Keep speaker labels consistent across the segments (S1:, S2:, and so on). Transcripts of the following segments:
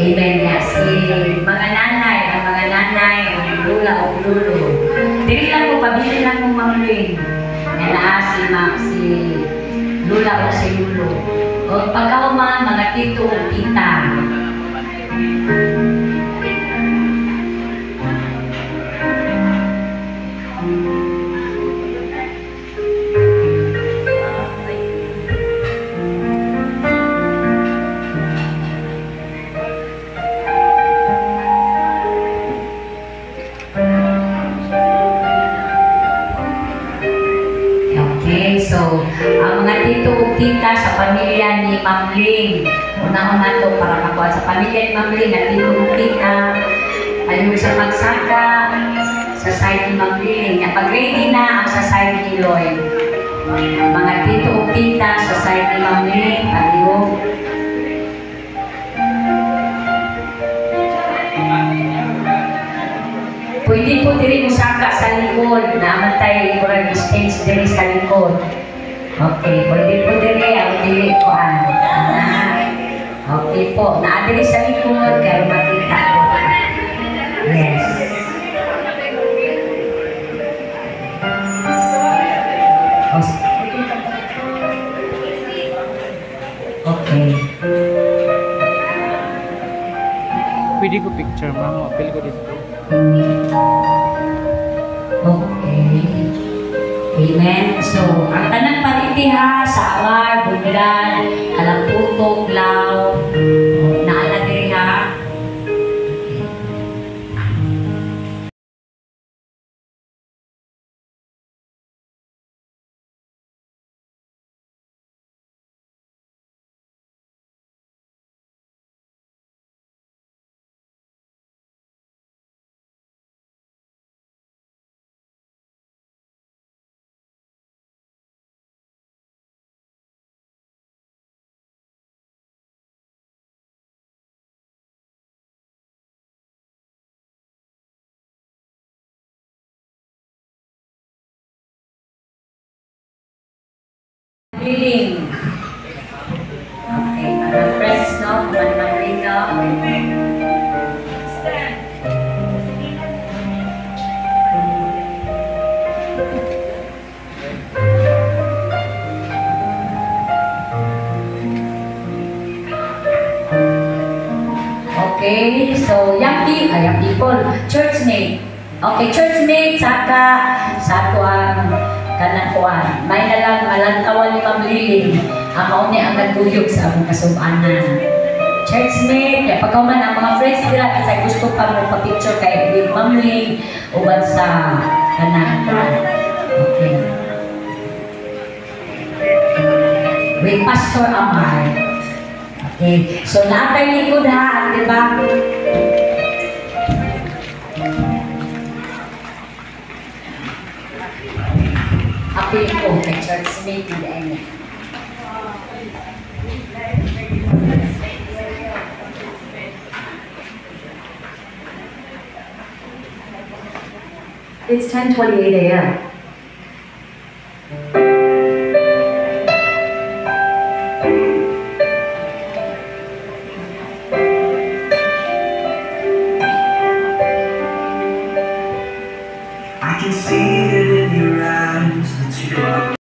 S1: Amen nga. Si mga nanay, ang lula o lulo. Dili lang po, pabili lang mo mamling. Nga naa si lula o si lulo. O pagkauman, mga tito o tita. So, ang mga tito o tita sa pamilya ni Ma'am Ling, una-una to para makuha sa pamilya ni Ma'am Ling at tito o tita, ayun sa pagsaka sa side ni Ma'am Ling. Pag-ready na ang sa side ni Lloyd. Mga tito o tita sa side ni Ma'am Ling, ayun. Pwede po diri musaka sa likod na amantay murag stage diri sa likod. Okay, pwede po diri ang dili ko okay po, naa diri sa likod kay makita ko. Yes. Okay.
S2: Pwede ko picture, ma'am. Apil ko dito.
S1: Okay. Amen. So, ang tanang palitiha sa awar, buglan, kalaputong, law, naala diri ha. Feeling. Okay, press no, manang no. Okay, so young people, churchmate. Okay, churchmate saka sa tuang kanang kuan. May nalang malantawan ni Ma'am Liling. Ang ni ang nagtuyog sa among kasubanan. Churchmate, kaya pagkauman ang mga friends nila kasi gusto pa mo pa-picture kay Ma'am Liling uban sa kanang kuan. Okay. With Pastor Amar. Okay. So naatay likod ha, di ba? Apil ko kay churchmate ni Amy. It's 10:28 a.m.
S3: I can see it in your eyes that you are.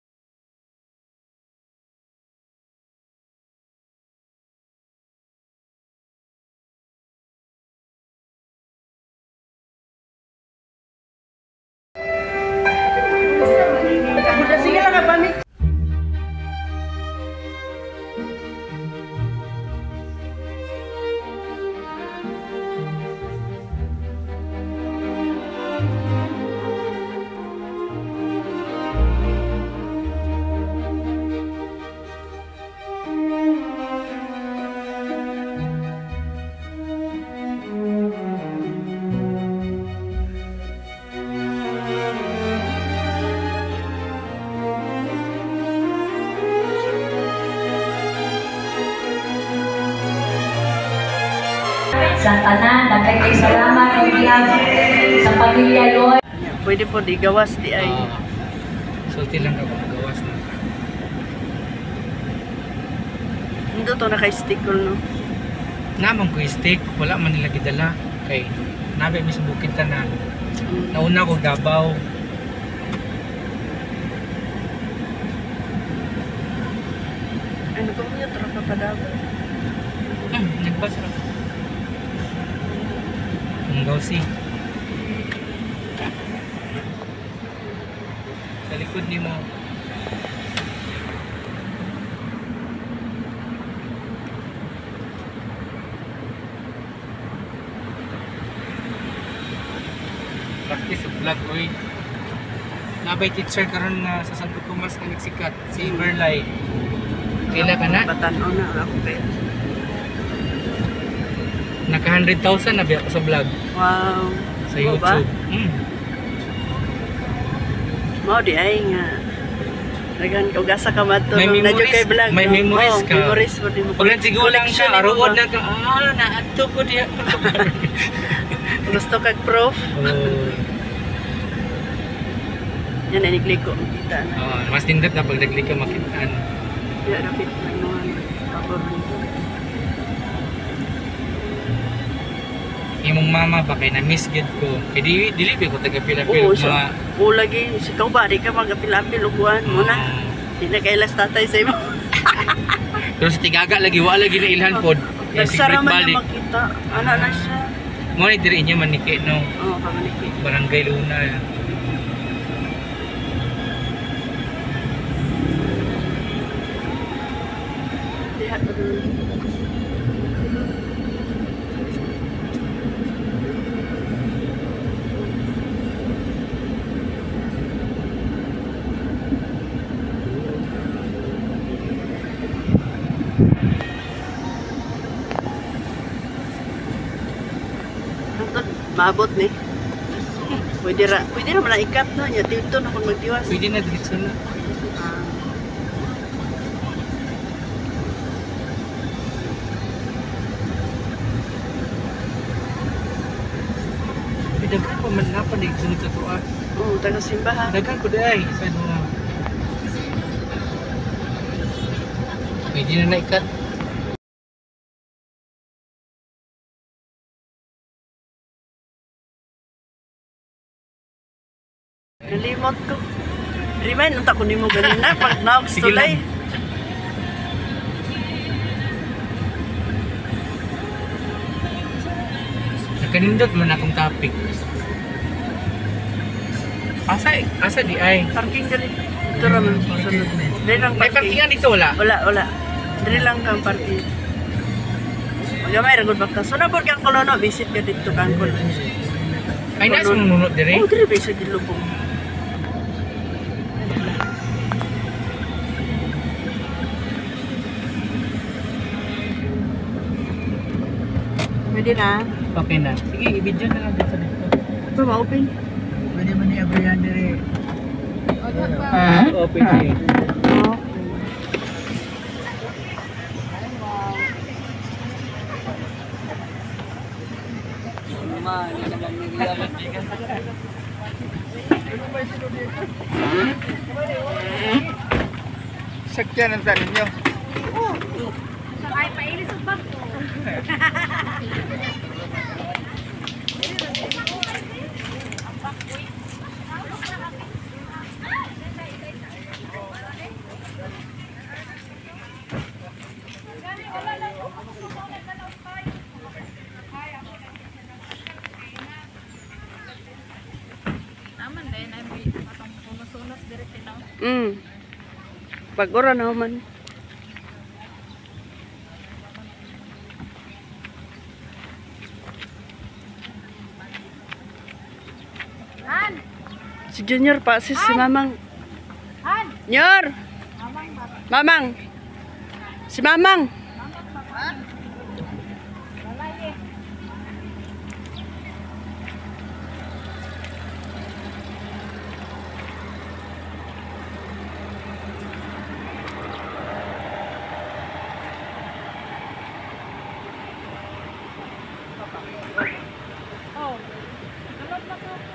S1: Sa tanan, dagdag salamat ang iyang sa pamilya Lord.
S4: Pwede po di gawas di ay.
S2: Sulti lang ka gawas na.
S4: Hindi to naka-stickle no.
S2: Naman ko steak, wala man nila gidala. Kay nabi mi sa bukid tanan. Nauna ko Davao.
S4: Ano ko niya tropa pa daw?
S2: Nagbas ra. Ngawsi. Sa likod ni mo. Practice of vlog, oy. Nabay teacher karon nga sa Santo Tomas nga nagsikat, si Berlay. Kailan ka na?
S4: Batan-o na ako kay.
S2: Naka 100,000 na biya ko sa vlog
S4: Wow.
S2: sa
S4: Oo ba?
S2: YouTube.
S4: Mao di ay nga. Dagan ko gasa ka madto
S2: May
S4: nung nadyo
S2: memories-
S4: kay vlog.
S2: may
S4: no?
S2: memories
S4: Oo,
S2: ka.
S4: Memories mo di mo.
S2: Pag nagsigaw lang siya,
S4: Collection mo
S2: aruod
S4: ba?
S2: na ka, naadto ko diya.
S4: Gusto kag proof.
S2: Oh,
S4: Yan ay nagliko kita na.
S2: mas tindot na pag nagli ka makitaan.
S4: Di rapid na mga pabor nito.
S2: Imong mama ba kay na-miss gid ko. Kay dili ba ko taga
S4: Oo,
S2: Pilapil mga
S4: oo lagi si kau ba di ka magapil-apil uguan mo na. Di na kailas tatay sa imo.
S2: Pero sa Tigaga lagi wa lagi na ilhan pod.
S4: Nagsara
S2: Secret
S4: man
S2: balik.
S4: niya makita. Ana na siya.
S2: Mo ni diri niya maniki no.
S4: Oo, pamaniki.
S2: Barangay Luna.
S4: Diha to dun. Maabot ni. Pwede ra man na ikat no nya dito na kung magdiwas.
S2: Pwede na diretso na.
S4: Ah.
S2: Daghan pa man na pa ni sunod sa tuwa.
S4: Oo, taga simbahan.
S2: Daghan ko dai sa mga. Pwede na naikat.
S4: Nalimot ko. Remind unta ko nimo ganina pag naog
S2: Sige
S4: tulay.
S2: lang. Nakanindot man akong topic. Asa di ay.
S4: Parking gali. Ito ra man sunod. Dili lang
S2: May
S4: parking.
S2: parkingan dito wala.
S4: Wala. Dili lang kang parking. Magamay ra gud bakta. So na pud kang kolono visit ka dito kang kolono.
S2: Ay nasa nununod dire.
S4: Oh, dili visit di lubong. Pwede na.
S2: Okay na. Sige, i-video na lang dito dito.
S4: Ito ma-open.
S3: Pwede man niya abrihan dire.
S2: Open eh.
S4: Oh.
S3: Sakyan ang tanin nyo.
S4: Pag-ora na man. Si Junior pa, si Mamang. Junior! Mamang! Si Mamang!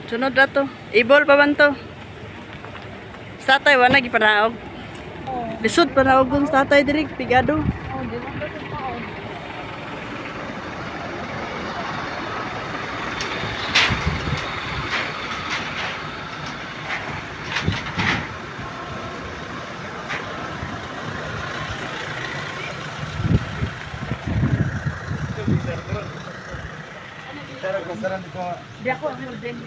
S4: Sunod na to. Ibol pa man to. Satay, wala gipanaog. Lisod panaog kung satay diri, pigado. Di ako ang din.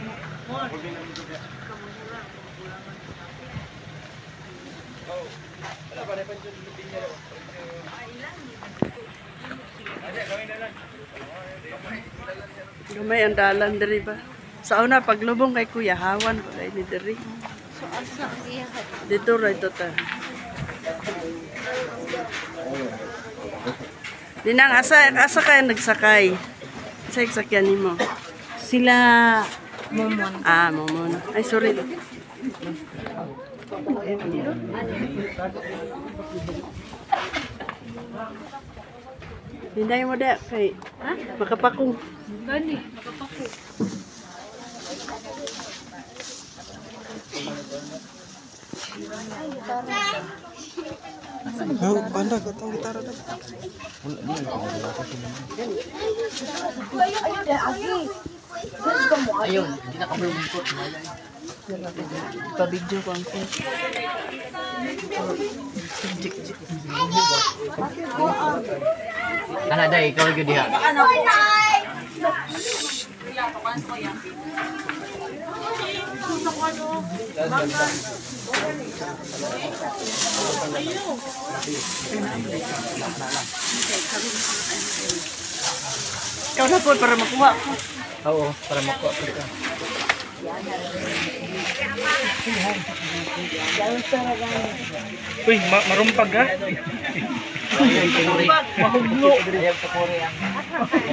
S4: Gamay ang dalan diri ba? Sa una paglubong kay Kuya Hawan pa kay ni diri.
S5: So, asa ang iya?
S4: Dito ra ito ta. Dinang asa kay nagsakay? Sa sakyan nimo.
S5: Sila Momon.
S4: Ah, momon. Ay sorry. Hinday mo da kay makapakong.
S5: Gani, makapako.
S2: Ayun, hindi na kami lumungkot.
S4: Pa-video ko ang
S2: Ana day, ikaw gyud diha.
S4: Ikaw na po para makuha ko.
S2: Oo, para makuha ko ka. Uy, marumpag ha? Mahuglo. Ayaw sa Korea.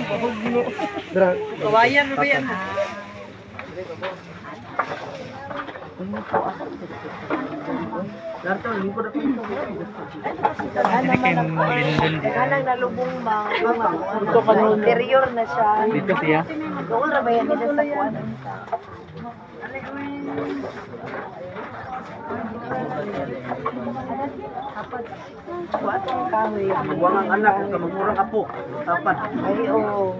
S2: Mahuglo.
S4: Kawayan mo ba yan?
S5: Kanang nalubong mga interior na siya.
S2: Dito siya.
S5: Doon ra ba yan dito sa kuan? Kuan kahoy.
S6: Buwangang anak, kamagurang apo. Tapat.
S5: Ay oo.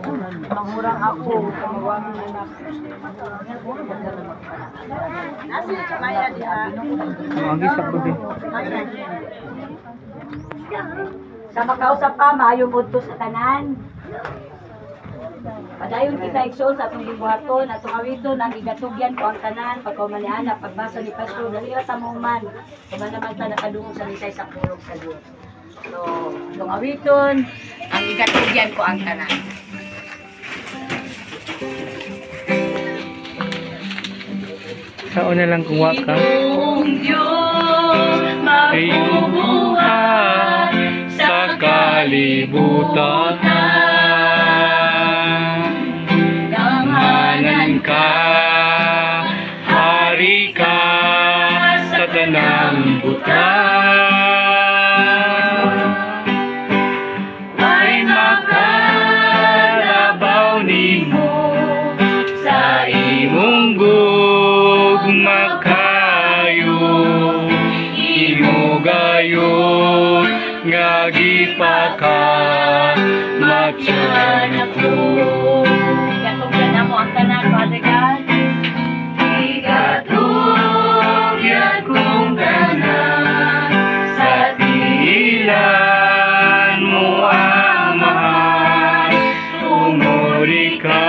S5: Manghurang ako, kamawang anak. Nasa maya diha.
S2: Agi sa buhi.
S1: Sa makausap ka, maayong udto sa tanan. Padayon kita igsoon sa atong libuhaton, atong awiton, ang igatugyan ko ang tanan, pagkaumaniana, pagbasa ni Pastor, dalira ta mo man, kung naman ta nakadungog sa misay sa pulong sa Diyos. So, itong awiton, ang igatugyan ko ang tanan.
S2: Kaon na lang kuha ka. Ay umuha sa kalibutan. Damanan ka, hari ka sa tanang butan. Ay makalabaw nimo sa imong gugma kayo, imo gayon nga gipaka matyan ako.
S1: Igatugyan na mo ang tanan, Father God.
S2: Igatugyan kong tanan sa tiilan mo ang mahal. Tumuri ka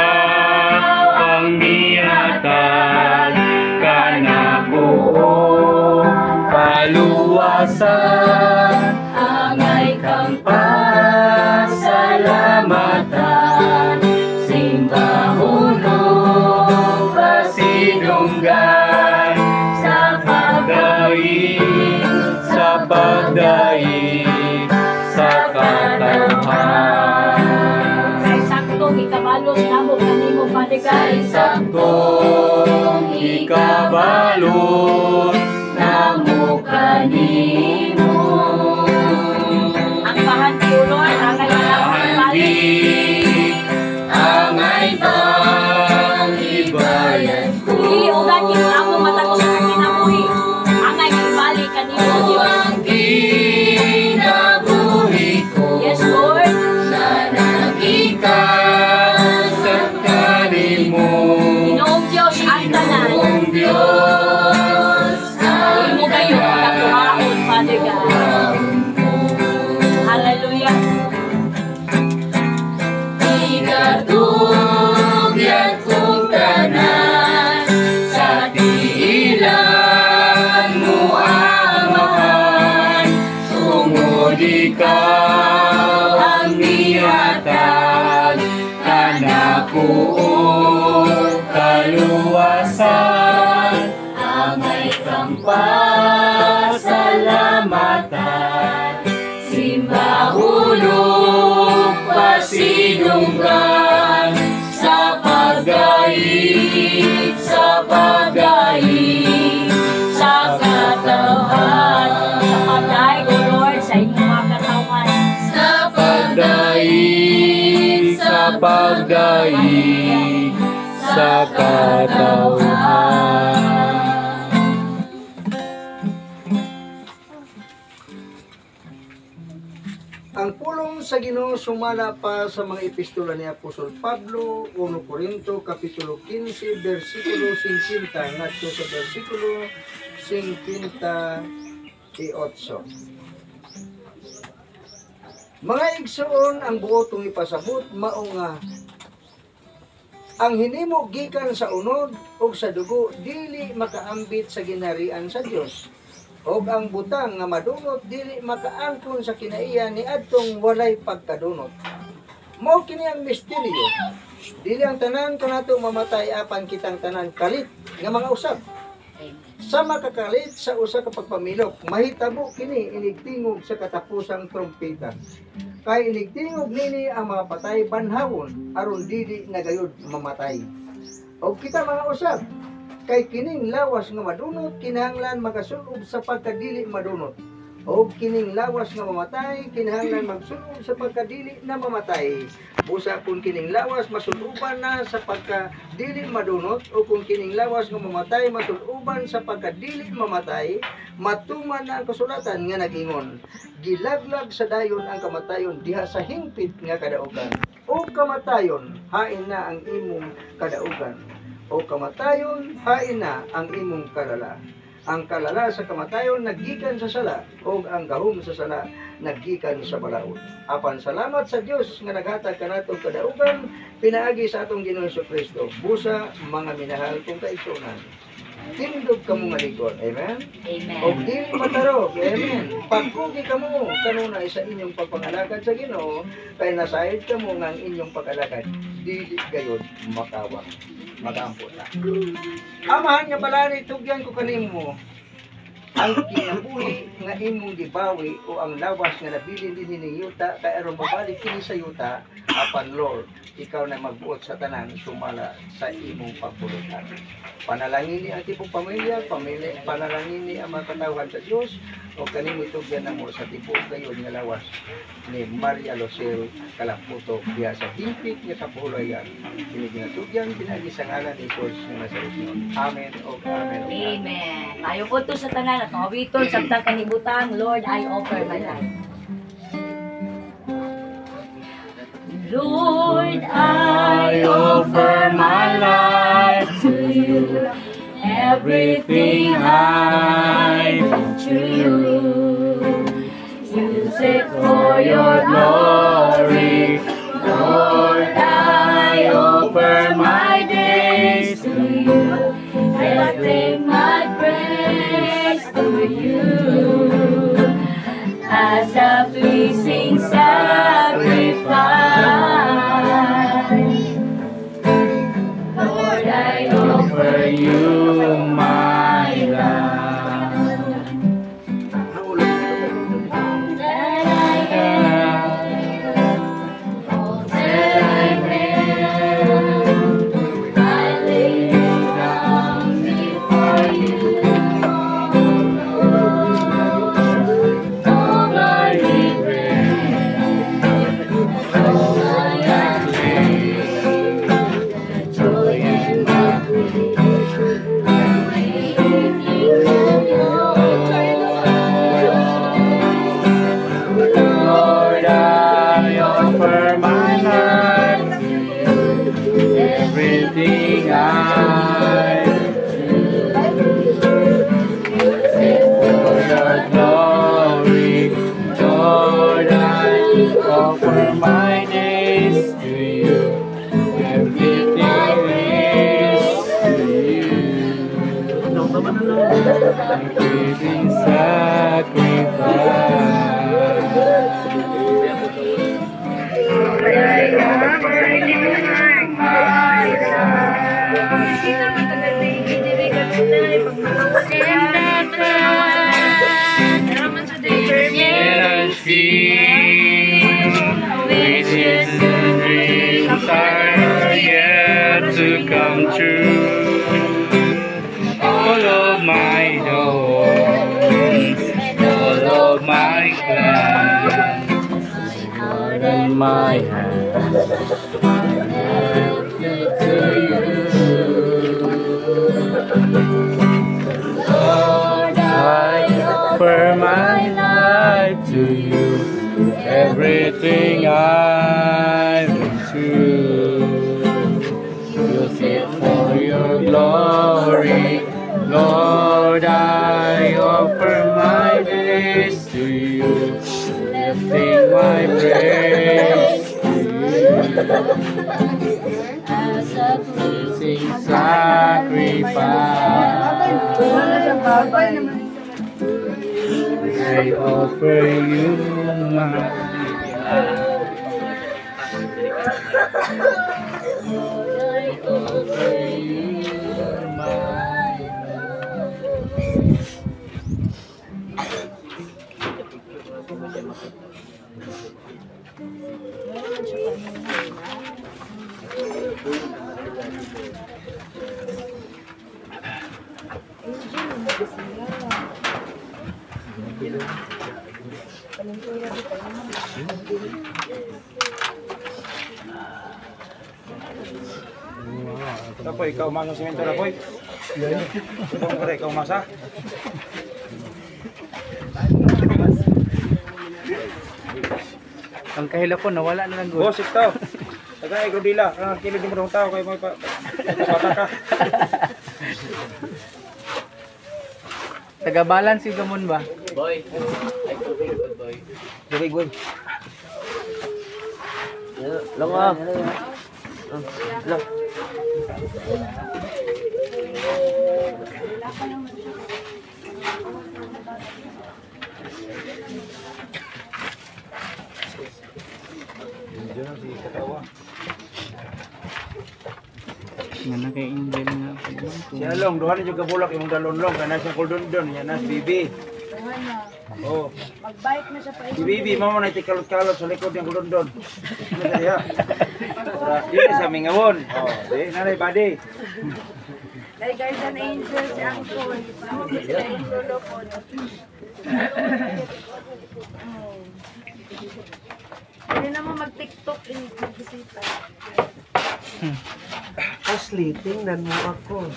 S2: ang nihatag ka na buo kaluwasan, angay kang pasalamatan, simbahulong pasidunggan sa pagdaig sa katauhan.
S1: Kay saktong ikabalos namo kanimo, Father God.
S2: Kay saktong ikabalot namo kanimo.
S1: Ang pahanturon, angay malawang balik.
S2: Angay bang ibayan ko.
S1: Dili ugan yung amo matagos sa kinabuhi. Angay ibalik kanimo, Dios.
S2: Ang kinabuhi ko.
S1: Yes, Lord.
S2: Na nagikan sa kanimo.
S1: Ginoong Diyos ang tanan.
S2: Iyong Diyos
S1: Imo kayo pagkatuhaon, Father God. Hallelujah.
S2: igatugyan ko
S1: may kampasalamatan, simbahulog pasidunggan, sa pagdaig, sa pagdaig, sa katawan, sa pagdaig, O Lord, sa inyong mga katawan, sa pagdaig, sa pagdaig, sa katawan.
S6: Ang pulong sa Ginoo sumala pa sa mga epistola ni Apostol Pablo, 1 Corinto kapitulo 15 bersikulo 50 ngadto sa bersikulo 58. Mga igsoon, ang buotong ipasabot mao nga ang hinimo gikan sa unod ug sa dugo dili makaambit sa ginharian sa Dios. Og ang butang nga madunot dili makaangkon sa kinaiya ni adtong walay pagkadunot. Mao kini ang misteryo. Dili ang tanan kanato mamatay apan kitang tanan kalit nga mga usab. Sa makakalit sa usa ka pagpamilok, mahitabo kini inigtingog sa katapusang trompeta. Kay inigtingog nini ang mga patay banhawon aron dili nagayod mamatay. Og kita mga usab, kay kining lawas nga madunot kinahanglan magasulob sa pagkadili madunot. O kining lawas nga mamatay kinahanglan magsulob sa pagkadili na mamatay. Busa kung kining lawas masuluban na sa pagkadili madunot o kung kining lawas nga mamatay masuluban sa pagkadili mamatay, matuman na ang kasulatan nga nagingon, gilaglag sa dayon ang kamatayon diha sa hingpit nga kadaugan. O kamatayon, hain na ang imong kadaugan. O kamatayon, hain na ang imong kalala. Ang kalala sa kamatayon naggikan sa sala, o ang gahom sa sala naggikan sa balaod. Apan salamat sa Dios nga naghatag kanatong kadaugan pinaagi sa atong Ginoong Kristo. Busa mga minahal kong kaigsunan. Tindog kamo nga ligon. Amen.
S1: Amen.
S6: O dili matarog. Amen. Pagkugi kamo kanuna sa inyong pagpangalagad sa Ginoo, kay nasayod kamo nga ang inyong pag-alagad dili gayud makawang. Magampo na. Amahan nga balani tugyan ko kanimo ang kinabuhi nga imong gibawi o ang lawas nga nabilin din ning yuta kay aron mabalik kini sa yuta apan Lord ikaw na magbuot sa tanan sumala sa imong pagpulutan. Panalangin ni ang tipong pamilya, panalangin ni ang mga katawhan sa Dios o kanimo tugyan namo sa tipong gayon nga lawas ni Maria Lucel Kalaputo diha sa hipit nga kapulayan. Kini ginatugyan pinagi sa ngalan ni Jesus nga Nazaretnon. Amen o amen. O amen.
S1: Amen. Ayaw po to sa tanan at mga witol, sabtang kanibutang, Lord, I offer my life. Lord, I offer my life to you. Everything I to you. Use it for your glory. Lord, I offer my days to you. I take my praise to you as a pleasing sacrifice. Lord, I offer you my life. That I am, all that I am, I lay down before you. All I regret, all I am, the joy and the grief, I give you Lord, I offer my life to you. Everything I do, for your glory. Lord, I offer my days to you. Everything is to you. Living sacrifice.
S2: And I see wishes and dreams are yet to come true. All of my hopes, all of my plans, heart and my hand, to you. Lord, I offer my life to you, everything I've been through. Use it for your glory, Lord. I offer my days to you, lifting my praise to you as a pleasing sacrifice. I offer you my life. I offer you my life.
S5: Tapoy, ikaw manong simento na poy. Ito mo ikaw masa.
S2: Ang kahila ko nawala na lang
S5: Boss, ito. Tagay ko dila, ang kilid mo ng tao kay mo bata ka.
S2: Taga-balance si Gamon ba?
S5: Boy, boy. Lang ah. Lang.
S2: Nga na kay Angel nga.
S5: Si Along, dohan yung kabulak yung dalonlong, kana siya kuldon yan nas bibi. Oh.
S4: Mag-bike na siya pa.
S5: Si bibi, mamo na itikalot-kalot sa likod ng kuldon. Ano na siya? Di na siya mingawon. Oh, di, nanay badi.
S4: Dahil guardian angel si Angkol. Sila yung lulokod. Hindi naman mag-tiktok in magbisita.
S6: Ashley, tingnan mo ako.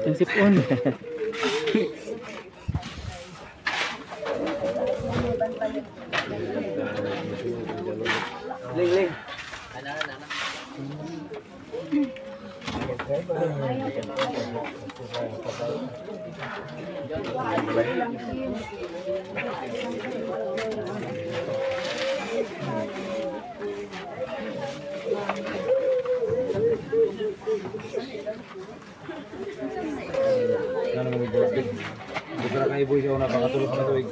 S2: Ang sipon.
S5: Ling, ling. Ano mo ibig? Hindi ko na kayo iboy siya na pakatulog na tuwig.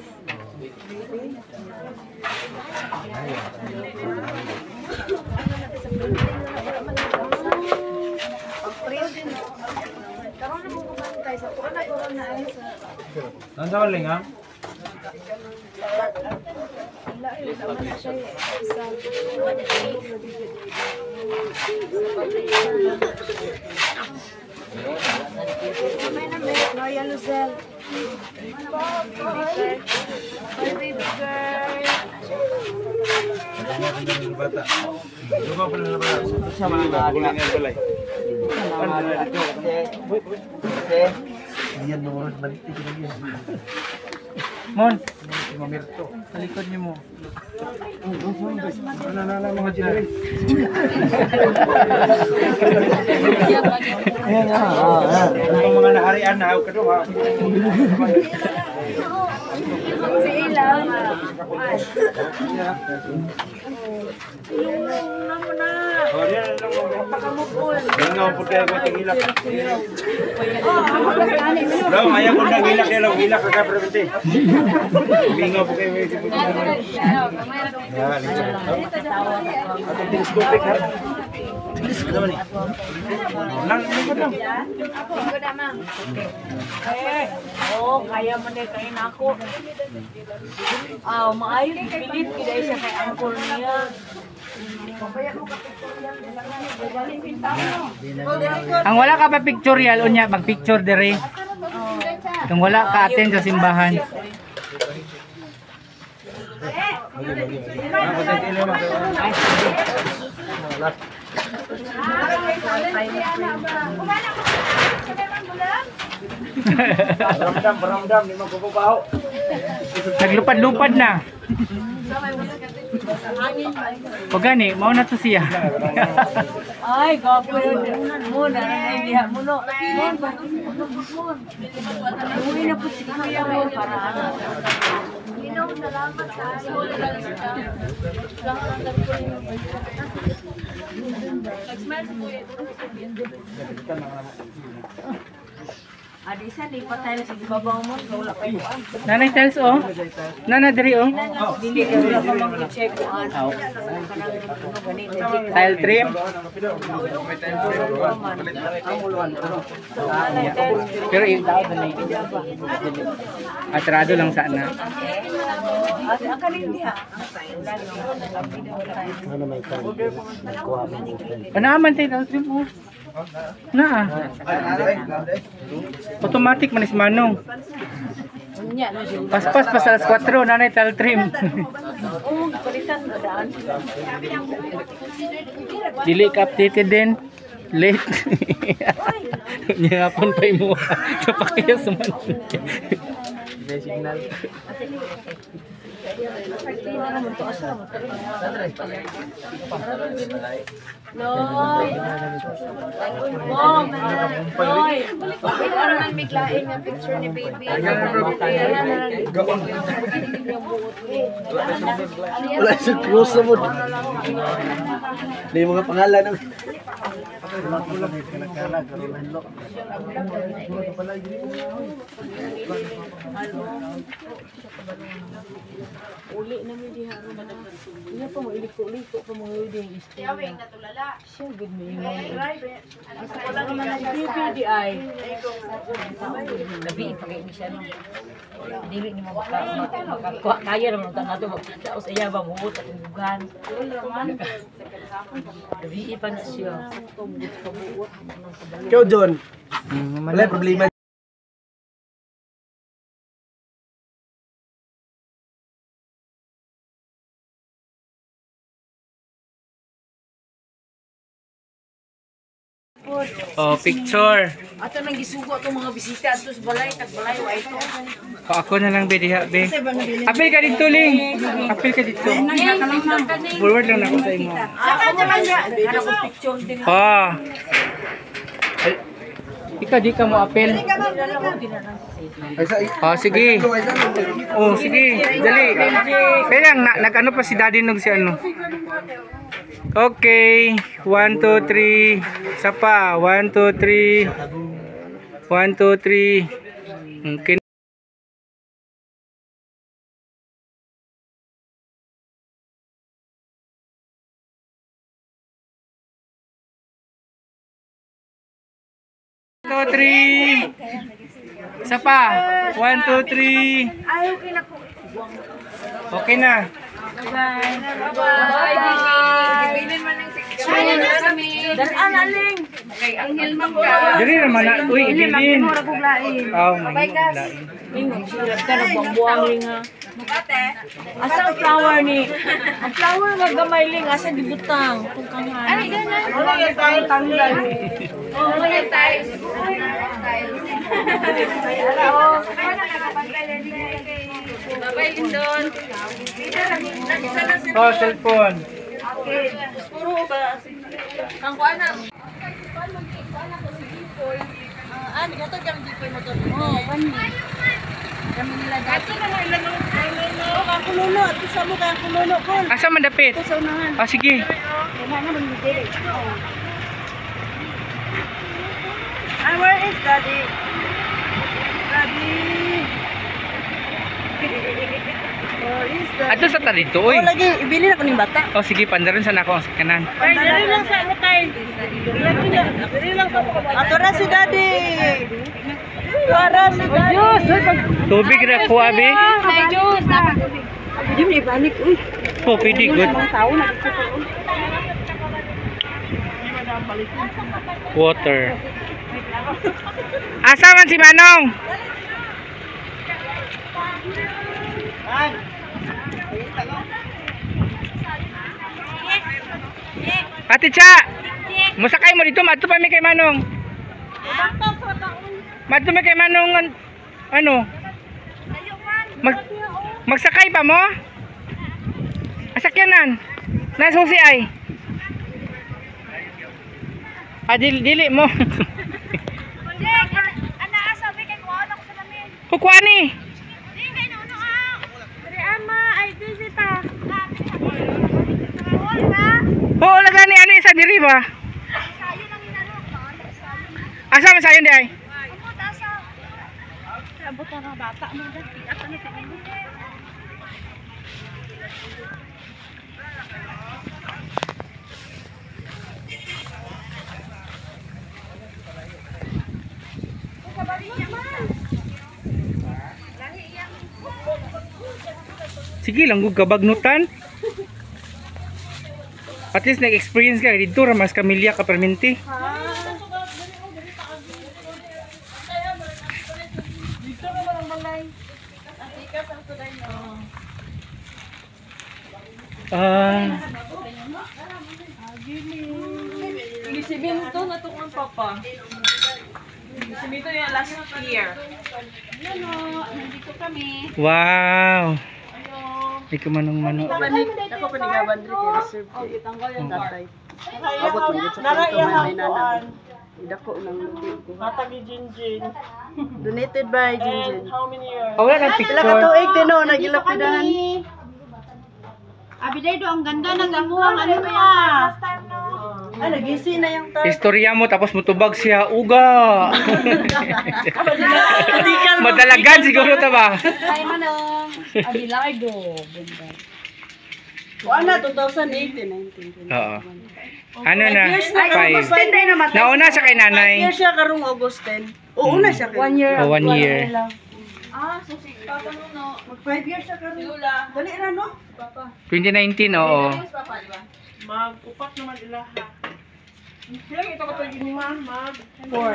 S4: Karoon na mo kumantay sa kuran na ay sa
S5: Nang sa maling ha?
S4: may na may Royal Luzel. Baby girl.
S5: Bata. Lupa pa na bata. Sa mga bata. Balay. Diyan mo rin balik yan.
S2: Mon,
S5: Mamirto.
S2: sa likod niyo mo.
S5: Ano mga jinawin?
S6: Ayan nga.
S5: Ang mga naharian na ako ka doon ha.
S4: Si Ilaw.
S5: kapulpos. Oh, yan lang mo. Gangaw po kayo ko tingilak. Bro, maya ko nang hilak yan, hilak ka kapre. Mingaw po kayo. Atong telescopic ha. Ano ba ni? Nang likod lang.
S7: Oh, kaya mo na kayo na ako. Maayo, pilit kita siya kay angkol niya.
S2: Ang wala ka pa pictorial unya mag-picture dire. Kung wala ka attend sa simbahan.
S5: Paramdam, di magpupabaho.
S2: Naglupad-lupad na. O gani, mao na to siya.
S7: Ay, gapo yun. Muna, nanay mo no. Uwi na po si Kuya mo para ano. Salamat sa Adisa, di pa tayo sa babaw mo. Wala pa yung
S2: Nanay tells oh. Nana diri oh.
S7: Dili ko na mag-check ko ano.
S2: Tile trim. Pero yung tao na atrado lang sana.
S7: Ang kanin diha.
S2: Panaman tayo trim oh. Na. Automatic manis manong. Paspas pas alas 4 nanay tal trim.
S7: Oh, palitan mo daan.
S2: Dili ka updated din. Late. Nyapon pa mo sa pakayas man. Signal.
S7: Loy. Mom. Loy. Para man biglain nga picture ni baby.
S6: Wala sa close na mo. May mga pangalan.
S7: Uli na mi diha ro man. Ina pa mo iliko-liko pa mo wedding istorya. Siya good mo yun. Asa wala naman na si di ay. Gabi ipagay ni siya no. Dili ni mo makakuha kaya naman ta nato sa iya ba mo at bugan. Gabi ipan siya.
S6: Ikaw, John. Wala problema.
S2: Oh, picture.
S7: Ato nang gisugo atong mga bisita ato sa balay tagbalay wa ito.
S2: Ako na lang be diha be. Apil ka dito ling. Apil ka dito. Forward lang ako sa imo.
S7: Ako man ya, ana ko picture din.
S2: Oh. Ikaw di ka mo apil. Oh, sige. Oh, sige. Dali. Kaya nag-ano pa si daddy nung si ano. Okay. 1, 2, 3. Isa pa. 1, 2, 3. 1, 2, 3. Okay. One, two, three. Isa pa. 1, 2, 3.
S7: Ay okay na po.
S2: Okay na.
S7: Bye. Bye. Gibilin man ng picture na kami. Dan aling. Kay Angel Mangga.
S2: Dili naman na. Uy, ibilin. Oh, my God.
S7: Sulat ka na buang-buang ling ha. Asa ang flower ni? Ang flower nga gamay ling asa gibutang kung kanhan. Ay ganan. Wala yung tayo tanggal. Oh, wala yung tayo. Babay Indon.
S2: Oh, cellphone.
S7: Okay. Puro ba? Ang kuan na. Ano gato kang di mo to? Oh, one.
S4: Ang kuluno, at isa mo kaya ang kuluno ko.
S2: Asa man dapit?
S4: Ito sa unahan.
S2: Ah, sige.
S4: Kailangan mo nagdiri. Ah, where is Daddy? Daddy! Where is Daddy?
S2: Ato sa talito, oy.
S4: Oh, lagi, ibili na ko ng bata.
S2: Oh, sige, pandaron sa nako ang kanan.
S4: Dali lang sa ano kay. Dali lang sa ato na si Daddy. Para si Daddy.
S2: Tubig ra ko abi.
S4: Hindi mo ibalik, uy.
S2: Oh, pwede good.
S4: Tao na.
S2: Water. Asa man si Manong? Ate Cha, musakay mo dito, mato pa mi kay Manong. Mato mi kay Manong ano? Magsakay pa mo? Asakyanan. Nasusi ay. Dili mo. Kukuani. Oo, lagani ano isa diri ba? Asa man sayon di ay? Sige lang gug kabagnutan. At least nag-experience ka dito ra mas kamilya ka perminti.
S7: Siminto na to ang papa. Siminto yung last year.
S2: Wow. Di ko manong-mano.
S4: Ako panigaban rin kay reserve kay tatay. Abot ng gitsa ko may nanan. Idako ng lubi ko.
S7: Matagi Jinjin.
S4: Donated by Jinjin.
S7: How many years?
S2: Oh, wala nang
S4: Pila ka
S2: picture.
S4: tuig din no nagilapidahan.
S8: Abiday do, ang ganda ng imuang ano niya.
S4: Ah, nagisi na yung tar.
S2: Istorya mo tapos mutubag siya uga. Madalagan siguro ta ba?
S8: Ay manong. Abilardo. Ganda.
S4: Kuan na 2018, 19.
S2: Oo. Ano na?
S4: Ay,
S2: 5. Nauna sa kay nanay.
S4: Year siya karong August 10. Oo na siya. 1 year.
S2: Oh, 1 year.
S8: Ah, so si Papa Nuno.
S4: Mag 5 years siya karong. Dali ra no? Papa.
S2: 2019, oo.
S7: Mag-upat naman ilaha. Ilang ito ka to yung mag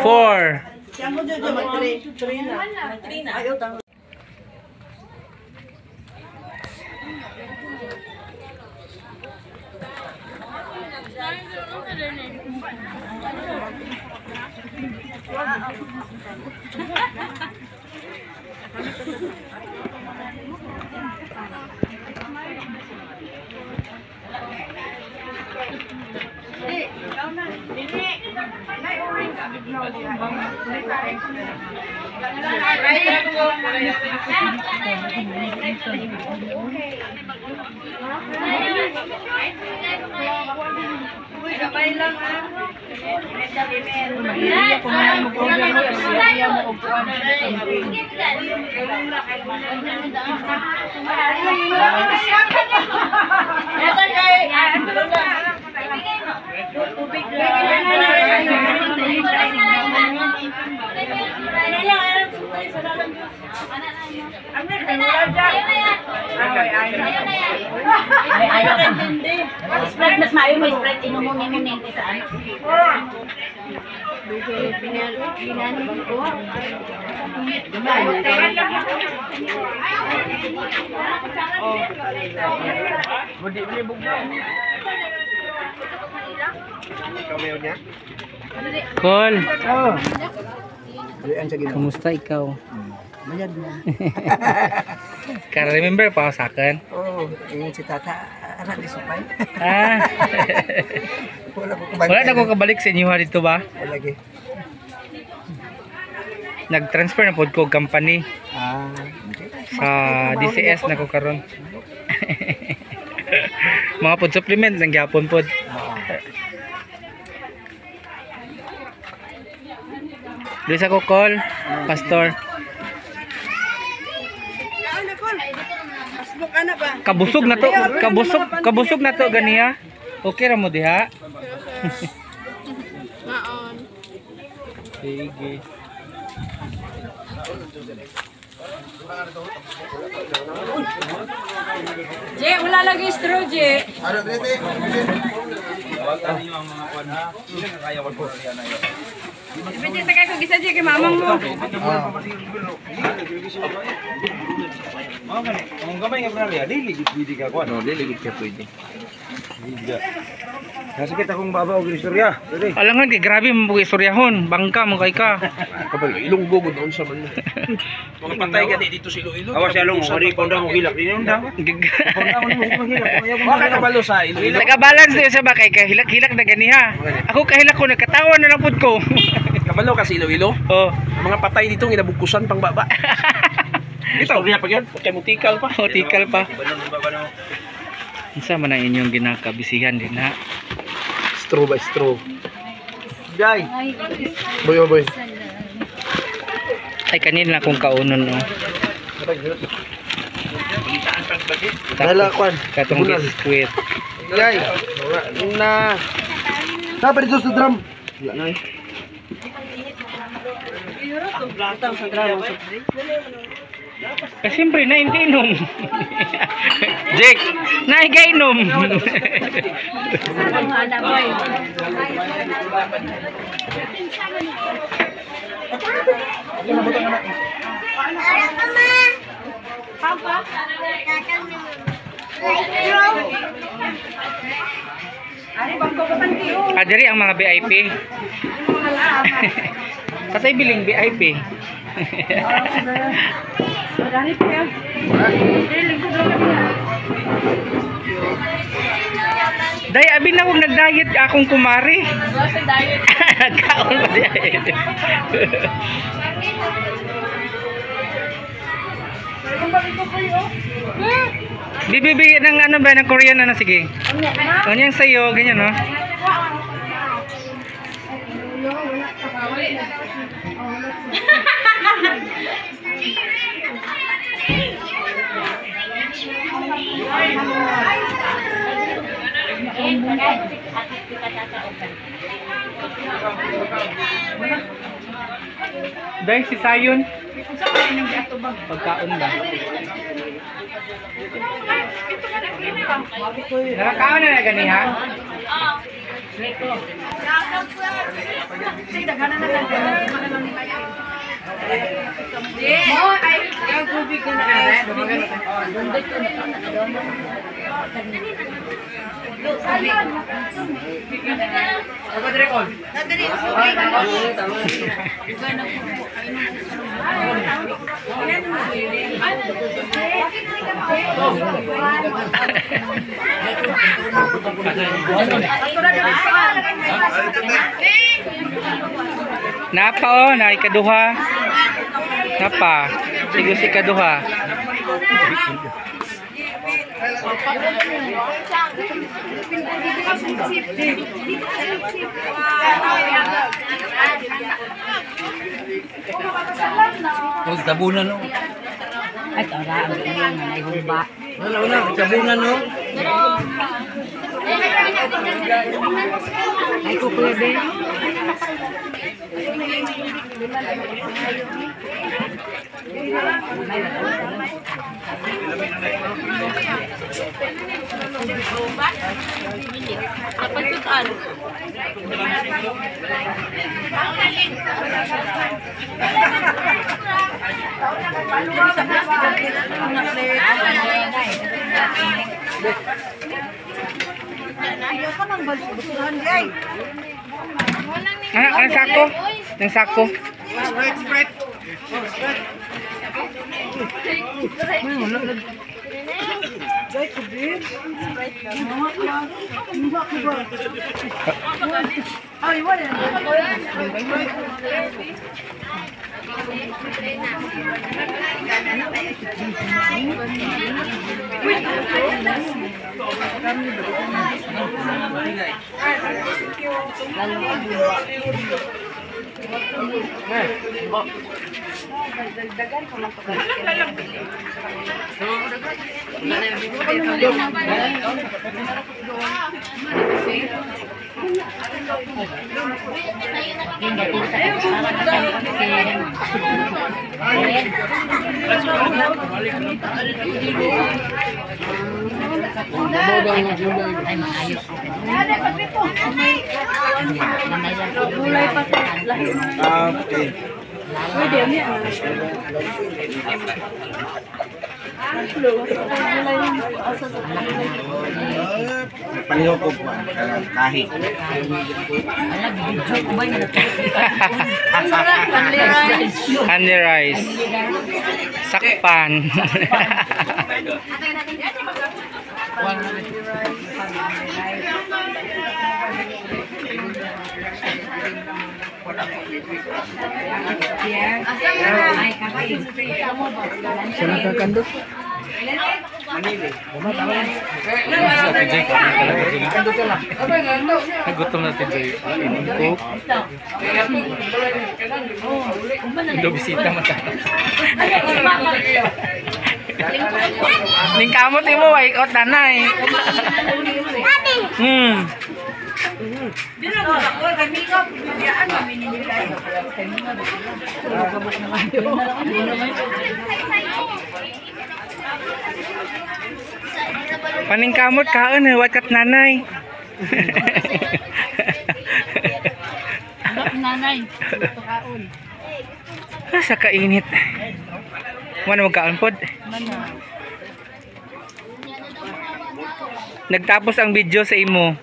S2: 4.
S4: Siya mo jojo mag 3 na. Ayaw tang.
S1: Mas maayo mo spread inumun-inunin sa ano.
S2: Col.
S6: Oh.
S2: Kamusta ikaw?
S6: Mayad mo.
S2: Ka-remember pa sa akin?
S6: Oo. Yung si tata. Anak ni Supay.
S2: Ah.
S6: Wala ko kubalik.
S2: Wala na ko kabalik sa inyo dito ba?
S6: Wala lagi.
S2: Nag-transfer na pod ko company.
S6: Ah.
S2: Sa DCS na ko karon. Mga food supplement lang gyapon pod. Dili sa ko call, pastor. Kabusog na to ganiya. Okay ra mo diha. Sige.
S7: Je, wala lagi straw, Je. Pwede tagay ko gisa, Je, kay mamang mo.
S5: Ang gamay nga brother, dili gid ka kuan.
S2: No, dili gid ka pwede.
S5: Kasi kita kong babaw og istorya. Dili.
S2: Alangan kay grabe mo bugi istoryahon, bangka mo kay ka.
S9: Kapag ilunggo mo doon sa man. Mga patay ka dito si Iloilo.
S5: Awas ya long, ori pa ndang hilak din undang.
S9: Baka kabalo sa Iloilo.
S2: Naka-balance din sa ba kay kahilak-hilak na ganiha. Ako kahilak ko nagkatawa na lang pud ko.
S9: Kabalo ka si Iloilo.
S2: Oh,
S9: Mga patay dito nginabukusan pang baba. Istorya pa yan. Kay mutikal pa.
S2: hotikal pa. Unsa man ang inyong ginakabisihan din ha?
S9: Straw by straw.
S5: Jay.
S9: Boy, boy.
S2: Ay kanina akong kaunon no.
S9: Dala kwan.
S2: Katong biskwit.
S9: Jay. Na. Dapat dito sa drum. Wala na.
S2: Kasi siyempre, naintinom. Jake, naigainom. Diri ang mga VIP. Katay biling VIP. Day, abi na kung nag-diet akong kumari. Nagkaon ba diet? Bibibi ng ano ba, ng Korean ano, sige. Ano yung sayo, ganyan no? Dahil si Sayon pagkaon ba? Nakakaon na ganiha? Napa oh, na ikaduha. Napa? Sigo si ikaduha.
S9: Huwag tabunan no.
S1: Ay, tara, ang ganyan na may humba.
S9: Wala, tabunan no.
S1: Ay, kukuya din.
S2: Ang sako? Ang sako?
S5: Okay. Paliho ko pa. Tahi.
S2: Honey rice. Sakpan. Gutom natin Jay. Cook. Indo bisita mata. Ning kamot mo wa ikot nanay. Paning kamot kaon wat kat nanay.
S8: Nanay, ito kaon.
S2: Sa kainit. Wala magkaon pod. Nagtapos ang video sa imo.